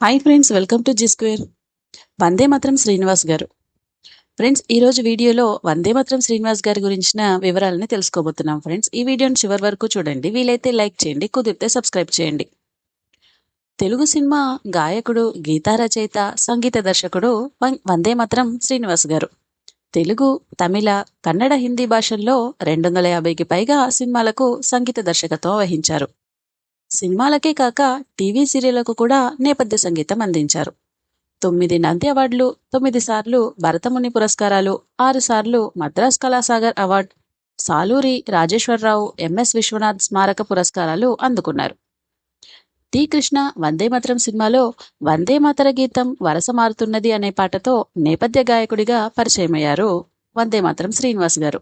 Hi friends, welcome to Zee square. Vande Mataram Srinivas గారు. Friends, ఈరోజు వీడియోలో వందే మాత్రం శ్రీనివాస్ గారి గురించిన వివరాలని తెలుసుకోబోతున్నాం. ఫ్రెండ్స్, ఈ వీడియోని చివరి వరకు చూడండి. వీలైతే లైక్ చేయండి, కుదిరితే సబ్స్క్రైబ్ చేయండి. తెలుగు సినిమా గాయకుడు, గీతా రచయిత, సంగీత దర్శకుడు వందే మాత్రం శ్రీనివాస్ గారు. తెలుగు, తమిళ, కన్నడ, హిందీ భాషల్లో 250కి పైగా సినిమాలకు సంగీత దర్శకత్వం వహించారు. సినిమాలకే కాక టీవీ సీరియళ్లకు కూడా నేపథ్య సంగీతం అందించారు. 9 నంది అవార్డులు, 9 సార్లు భరతముని పురస్కారాలు, 6 సార్లు మద్రాస్ కళాసాగర్ అవార్డు, సాలూరి రాజేశ్వరరావు, ఎంఎస్ విశ్వనాథ్ స్మారక పురస్కారాలు అందుకున్నారు. టి కృష్ణ వందే మాతరం సినిమాలో వందే మాతర గీతం వరస మారుతున్నది అనే పాటతో నేపథ్య గాయకుడిగా పరిచయమయ్యారు వందే మాతరం శ్రీనివాస్ గారు.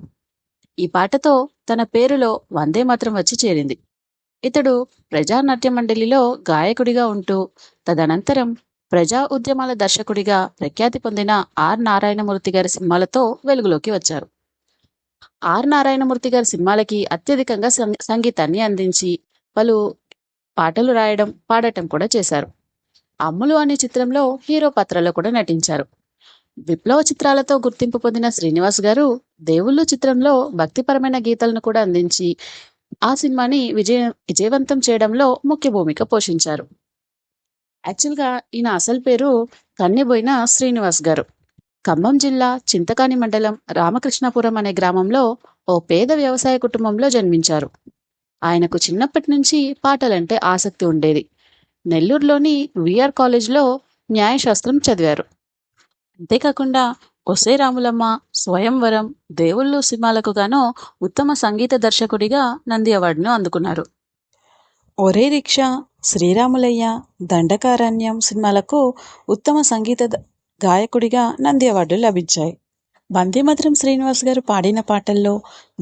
ఈ పాటతో తన పేరులో వందే మాతరం వచ్చి చేరింది. ఇతడు ప్రజానాట్య మండలిలో గాయకుడిగా ఉంటూ తదనంతరం ప్రజా ఉద్యమాల దర్శకుడిగా ప్రఖ్యాతి పొందిన ఆర్ నారాయణమూర్తి గారి సినిమాలతో వెలుగులోకి వచ్చారు. ఆర్ నారాయణమూర్తి గారి సినిమాలకి అత్యధికంగా సంగీతాన్ని అందించి పలు పాటలు రాయడం, పాడటం కూడా చేశారు. అమ్ములు అనే చిత్రంలో హీరో పాత్రలో కూడా నటించారు. విప్లవ చిత్రాలతో గుర్తింపు పొందిన శ్రీనివాస్ గారు దేవుళ్ళు చిత్రంలో భక్తిపరమైన గీతాలను కూడా అందించి ఆ సినిమాని విజయవంతం చేయడంలో ముఖ్య భూమిక పోషించారు. యాక్చువల్గా ఈయన అసలు పేరు కన్నెబోయిన శ్రీనివాస్ గారు. ఖమ్మం జిల్లా చింతకాని మండలం రామకృష్ణాపురం అనే గ్రామంలో ఓ పేద వ్యవసాయ కుటుంబంలో జన్మించారు. ఆయనకు చిన్నప్పటి నుంచి పాటలంటే ఆసక్తి ఉండేది. నెల్లూరులోని విఆర్ కాలేజ్లో న్యాయశాస్త్రం చదివారు. అంతేకాకుండా ఒసే రాములమ్మ, స్వయంవరం, దేవుళ్ళు సినిమాలకు గాను ఉత్తమ సంగీత దర్శకుడిగా నంది అవార్డును అందుకున్నారు. ఒరే రిక్షా, శ్రీరాములయ్య, దండకారణ్యం సినిమాలకు ఉత్తమ సంగీత గాయకుడిగా నంది అవార్డులు లభించాయి. వందే మాతరం శ్రీనివాస్ గారు పాడిన పాటల్లో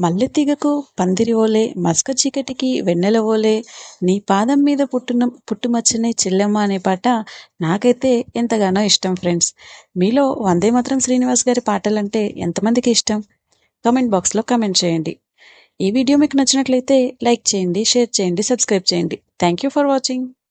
మల్లెతీగకు పందిరి ఓలే, మస్క చీకటికి వెన్నెల ఓలే, నీ పాదం మీద పుట్టుమచ్చనే చెల్లెమ్మ అనే పాట నాకైతే ఎంతగానో ఇష్టం. ఫ్రెండ్స్, మీలో వందే మాతరం శ్రీనివాస్ గారి పాటలంటే ఎంతమందికి ఇష్టం? కామెంట్ బాక్స్లో కామెంట్ చేయండి. ఈ వీడియో మీకు నచ్చినట్లయితే లైక్ చేయండి, షేర్ చేయండి, సబ్స్క్రైబ్ చేయండి. Thank you for watching.